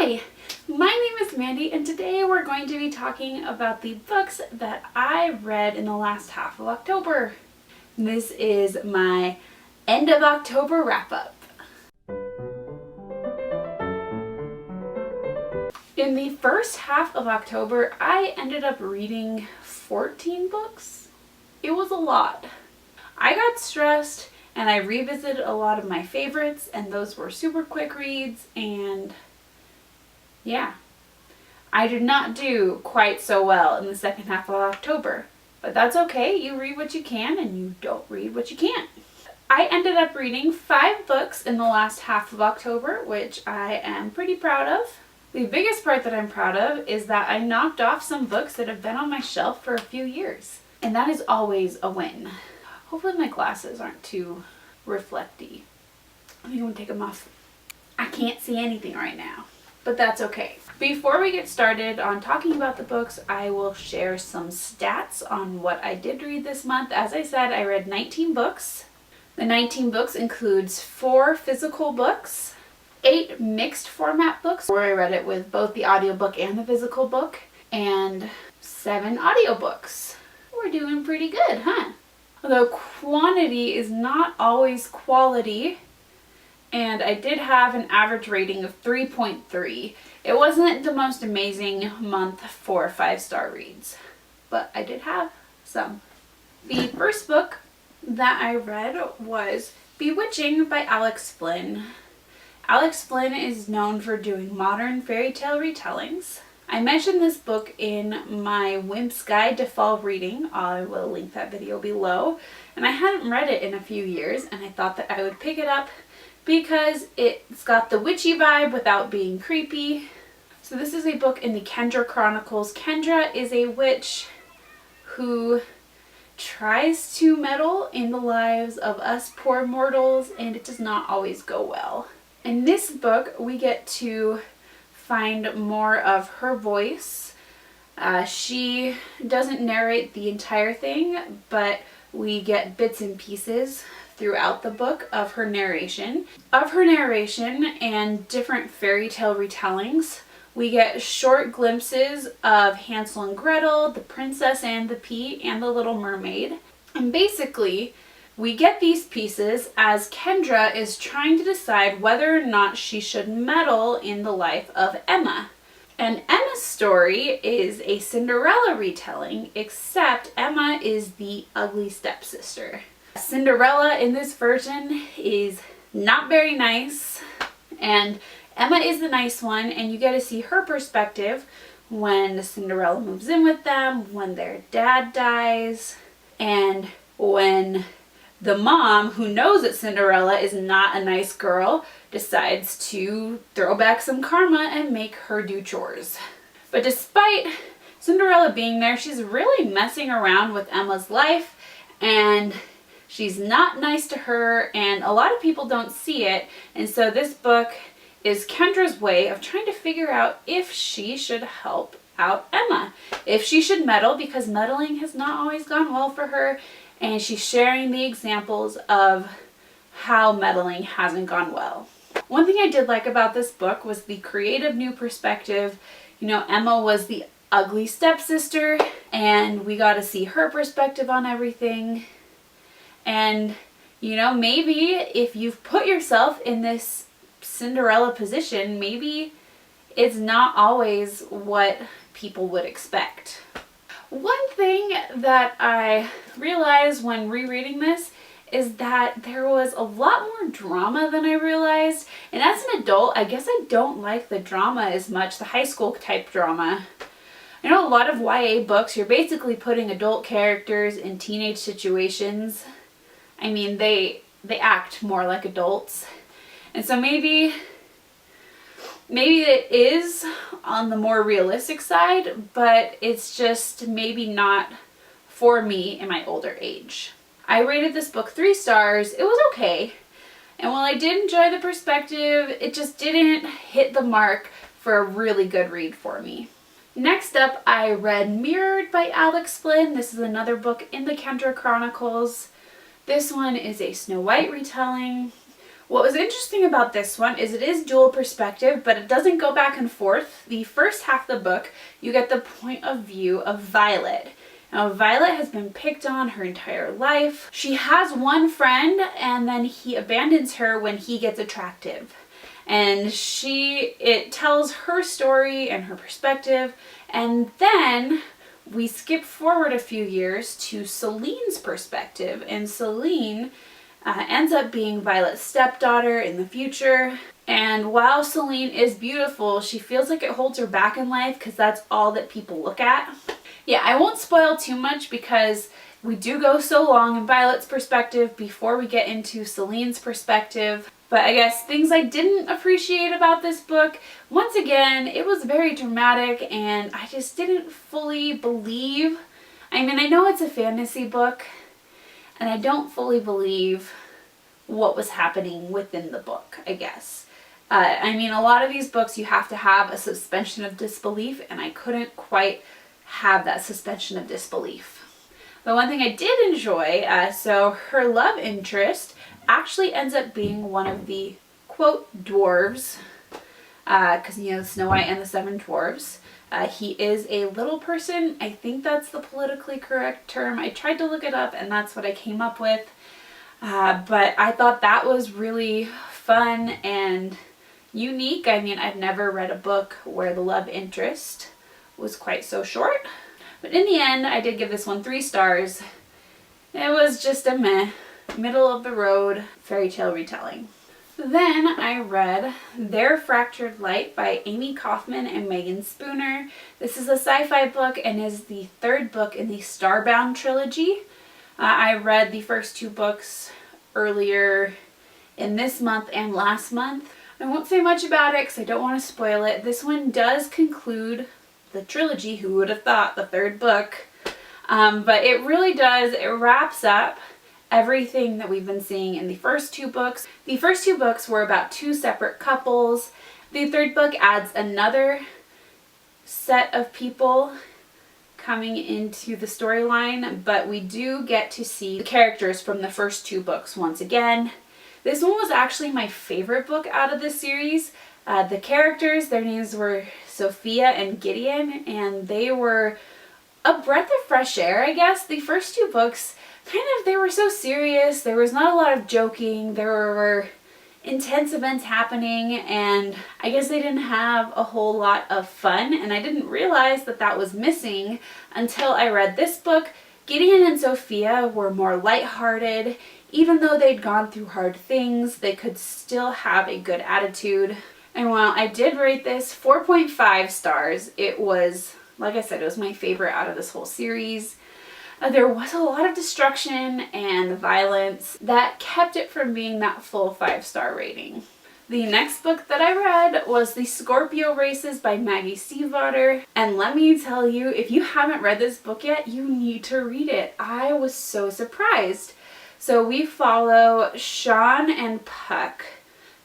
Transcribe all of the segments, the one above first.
Hi, my name is Mandy and today we're going to be talking about the books that I read in the last half of October. This is my end of October wrap-up. In the first half of October, I ended up reading 14 books. It was a lot. I got stressed and I revisited a lot of my favorites, and those were super quick reads, and yeah, I did not do quite so well in the second half of October, but that's okay. You read what you can and you don't read what you can't. I ended up reading 5 books in the last half of October, which I am pretty proud of. The biggest part that I'm proud of is that I knocked off some books that have been on my shelf for a few years, and that is always a win. Hopefully my glasses aren't too reflecty. I think I'm gonna take them off. I can't see anything right now, but that's okay. Before we get started on talking about the books, I will share some stats on what I did read this month. As I said, I read 19 books. The 19 books includes 4 physical books, 8 mixed format books, where I read it with both the audiobook and the physical book, and 7 audiobooks. We're doing pretty good, huh? Although quantity is not always quality, and I did have an average rating of 3.3. It wasn't the most amazing month for 5-star reads, but I did have some. The first book that I read was Bewitching by Alex Flynn. Alex Flynn is known for doing modern fairy tale retellings. I mentioned this book in my Wimp's Guide to Fall Reading. I will link that video below. And I hadn't read it in a few years, and I thought that I would pick it up because it's got the witchy vibe without being creepy. So this is a book in the Kendra Chronicles. Kendra is a witch who tries to meddle in the lives of us poor mortals, and it does not always go well. In this book, we get to find more of her voice. She doesn't narrate the entire thing, but we get bits and pieces throughout the book of her narration. And different fairy tale retellings. We get short glimpses of Hansel and Gretel, the Princess and the Pea, and the Little Mermaid. And basically, we get these pieces as Kendra is trying to decide whether or not she should meddle in the life of Emma. And Emma's story is a Cinderella retelling, except Emma is the ugly stepsister. Cinderella in this version is not very nice, and Emma is the nice one, and you get to see her perspective when Cinderella moves in with them, when their dad dies, and when the mom, who knows that Cinderella is not a nice girl, decides to throw back some karma and make her do chores. But despite Cinderella being there, she's really messing around with Emma's life, and she's not nice to her, and a lot of people don't see it. And so this book is Kendra's way of trying to figure out if she should help out Emma, if she should meddle, because meddling has not always gone well for her, and she's sharing the examples of how meddling hasn't gone well. One thing I did like about this book was the creative new perspective. You know, Emma was the ugly stepsister, and we got to see her perspective on everything. And, you know, maybe if you've put yourself in this Cinderella position, maybe it's not always what people would expect. One thing that I realized when rereading this is that there was a lot more drama than I realized. And as an adult, I guess I don't like the drama as much, the high school type drama. I know a lot of YA books, you're basically putting adult characters in teenage situations. I mean, they act more like adults. And so maybe it is on the more realistic side, but it's just maybe not for me in my older age. I rated this book 3 stars. It was okay. And while I did enjoy the perspective, it just didn't hit the mark for a really good read for me. Next up, I read Mirrored by Alex Flynn. This is another book in the Kendra Chronicles. This one is a Snow White retelling. What was interesting about this one is it is dual perspective, but it doesn't go back and forth. The first half of the book, you get the point of view of Violet. Now, Violet has been picked on her entire life. She has one friend, and then he abandons her when he gets attractive. And it tells her story and her perspective, and then we skip forward a few years to Celine's perspective, and Celine ends up being Violet's stepdaughter in the future. And while Celine is beautiful, she feels like it holds her back in life because that's all that people look at. Yeah, I won't spoil too much because we do go so long in Violet's perspective before we get into Celine's perspective. But I guess things I didn't appreciate about this book, once again, it was very dramatic and I just didn't fully believe. I mean, I know it's a fantasy book and I don't fully believe what was happening within the book, I guess. I mean, a lot of these books you have to have a suspension of disbelief, and I couldn't quite have that suspension of disbelief. The one thing I did enjoy, so her love interest actually ends up being one of the, quote, dwarves, because, you know, Snow White and the Seven Dwarves. He is a little person. I think that's the politically correct term. I tried to look it up and that's what I came up with. But I thought that was really fun and unique. I mean, I've never read a book where the love interest was quite so short. But in the end, I did give this one 3 stars. It was just a meh, middle of the road fairy tale retelling. Then I read Their Fractured Light by Amy Kaufman and Megan Spooner. This is a sci-fi book and is the 3rd book in the Starbound trilogy. I read the first 2 books earlier in this month and last month. I won't say much about it because I don't want to spoil it. This one does conclude the trilogy. Who would have thought, the 3rd book? But it really does. It wraps up everything that we've been seeing in the first 2 books. The first 2 books were about 2 separate couples. The 3rd book adds another set of people coming into the storyline, but we do get to see the characters from the first 2 books once again. This one was actually my favorite book out of this series. The characters, their names were Sophia and Gideon, and they were a breath of fresh air, I guess. The first 2 books, they were so serious. There was not a lot of joking. There were intense events happening, and I guess they didn't have a whole lot of fun, and I didn't realize that that was missing until I read this book. Gideon and Sophia were more lighthearted. Even though they'd gone through hard things, they could still have a good attitude. And while I did rate this 4.5 stars, it was, like I said, it was my favorite out of this whole series. There was a lot of destruction and violence that kept it from being that full 5-star rating. The next book that I read was the Scorpio Races by Maggie Stiefvater. And let me tell you, if you haven't read this book yet, you need to read it. I was so surprised. So we follow Sean and Puck.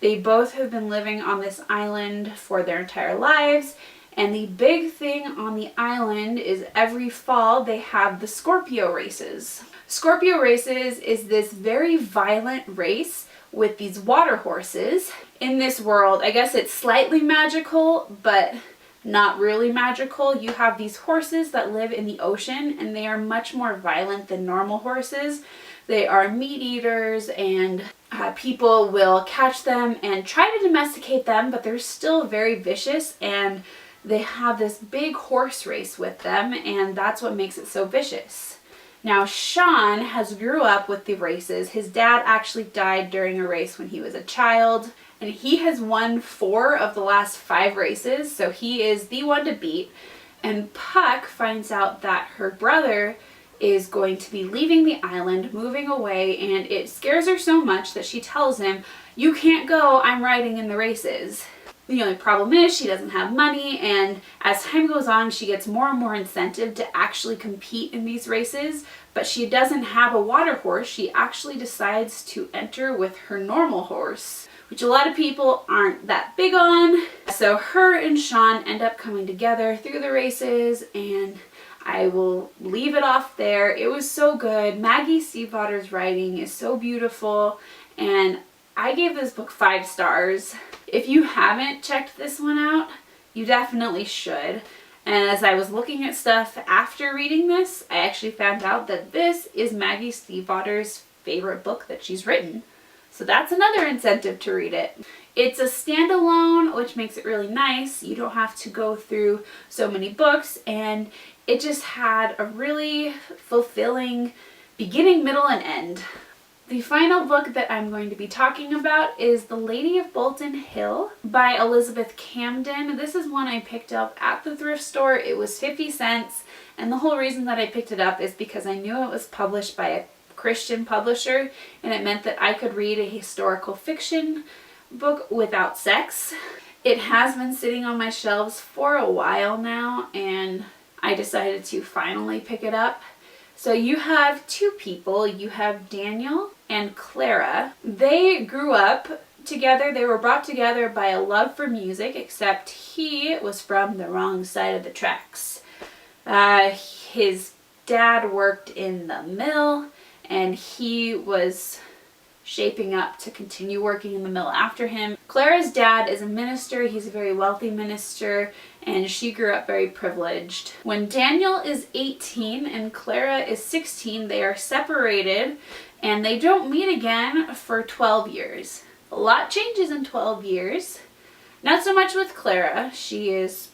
They both have been living on this island for their entire lives. And the big thing on the island is every fall they have the Scorpio Races. Scorpio Races is this very violent race with these water horses. In this world, I guess it's slightly magical, but not really magical. You have these horses that live in the ocean, and they are much more violent than normal horses. They are meat eaters, and people will catch them and try to domesticate them, but they're still very vicious, and they have this big horse race with them, and that's what makes it so vicious. Now, Sean has grew up with the races. His dad actually died during a race when he was a child, and he has won 4 of the last 5 races, so he is the one to beat. And Puck finds out that her brother is going to be leaving the island, moving away, and it scares her so much that she tells him, "You can't go, I'm riding in the races." The only problem is she doesn't have money, and as time goes on, she gets more and more incentive to actually compete in these races, but she doesn't have a water horse. She actually decides to enter with her normal horse, which a lot of people aren't that big on. So her and Sean end up coming together through the races, and I will leave it off there. It was so good. Maggie Stiefvater's writing is so beautiful, and I gave this book 5 stars. If you haven't checked this one out, you definitely should. And as I was looking at stuff after reading this, I actually found out that this is Maggie Stiefvater's favorite book that she's written. So that's another incentive to read it. It's a standalone, which makes it really nice. You don't have to go through so many books, and it just had a really fulfilling beginning, middle, and end. The final book that I'm going to be talking about is The Lady of Bolton Hill by Elizabeth Camden. This is one I picked up at the thrift store. It was 50 cents, and the whole reason that I picked it up is because I knew it was published by a Christian publisher, and it meant that I could read a historical fiction book without sex. It has been sitting on my shelves for a while now, and I decided to finally pick it up. So you have 2 people. You have Daniel and Clara. They grew up together. They were brought together by a love for music, except he was from the wrong side of the tracks. His dad worked in the mill, and he was shaping up to continue working in the mill after him. Clara's dad is a minister. He's a very wealthy minister, and she grew up very privileged. When Daniel is 18 and Clara is 16, they are separated, and they don't meet again for 12 years. A lot changes in 12 years. Not so much with Clara. She is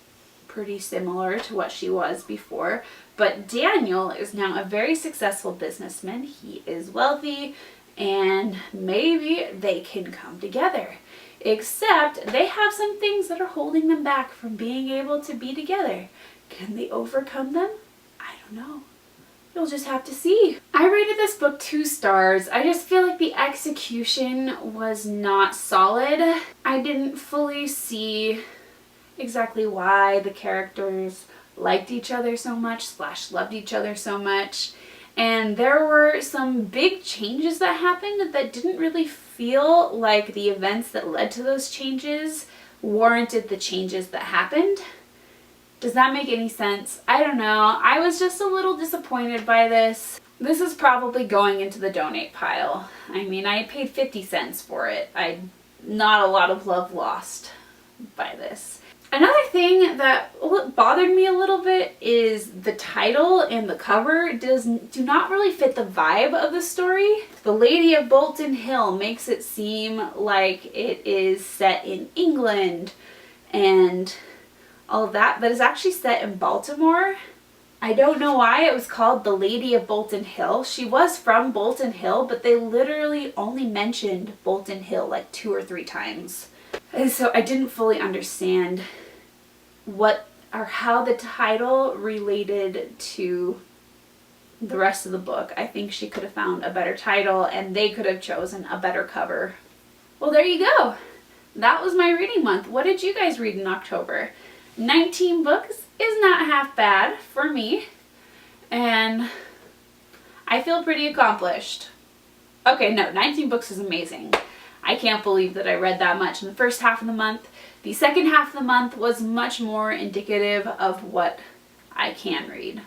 pretty similar to what she was before, but Daniel is now a very successful businessman. He is wealthy, and maybe they can come together. Except they have some things that are holding them back from being able to be together. Can they overcome them? I don't know. You'll just have to see. I rated this book 2 stars. I just feel like the execution was not solid. I didn't fully see exactly why the characters liked each other so much / loved each other so much. And there were some big changes that happened that didn't really feel like the events that led to those changes warranted the changes that happened. Does that make any sense? I don't know. I was just a little disappointed by this. This is probably going into the donate pile. I mean, I paid 50 cents for it. Not a lot of love lost by this. Another thing that bothered me a little bit is the title and the cover do not really fit the vibe of the story. The Lady of Bolton Hill makes it seem like it is set in England and all of that, but it's actually set in Baltimore. I don't know why it was called The Lady of Bolton Hill. She was from Bolton Hill, but they literally only mentioned Bolton Hill like 2 or 3 times. And so I didn't fully understand what or how the title related to the rest of the book. I think she could have found a better title, and they could have chosen a better cover. Well, there you go. That was my reading month. What did you guys read in October? 19 books is not half bad for me, and I feel pretty accomplished. Okay, no, 19 books is amazing. I can't believe that I read that much in the first half of the month. The second half of the month was much more indicative of what I can read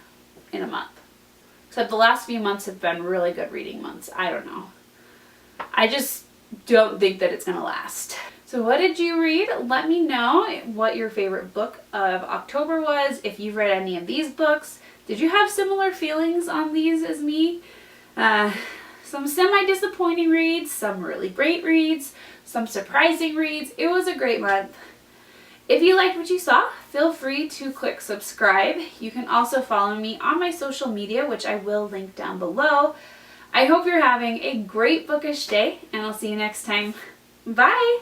in a month. Except the last few months have been really good reading months. I don't know. I just don't think that it's going to last. So what did you read? Let me know what your favorite book of October was. If you've read any of these books, did you have similar feelings on these as me? Some semi-disappointing reads, some really great reads, some surprising reads. It was a great month. If you liked what you saw, feel free to click subscribe. You can also follow me on my social media, which I will link down below. I hope you're having a great bookish day, and I'll see you next time. Bye!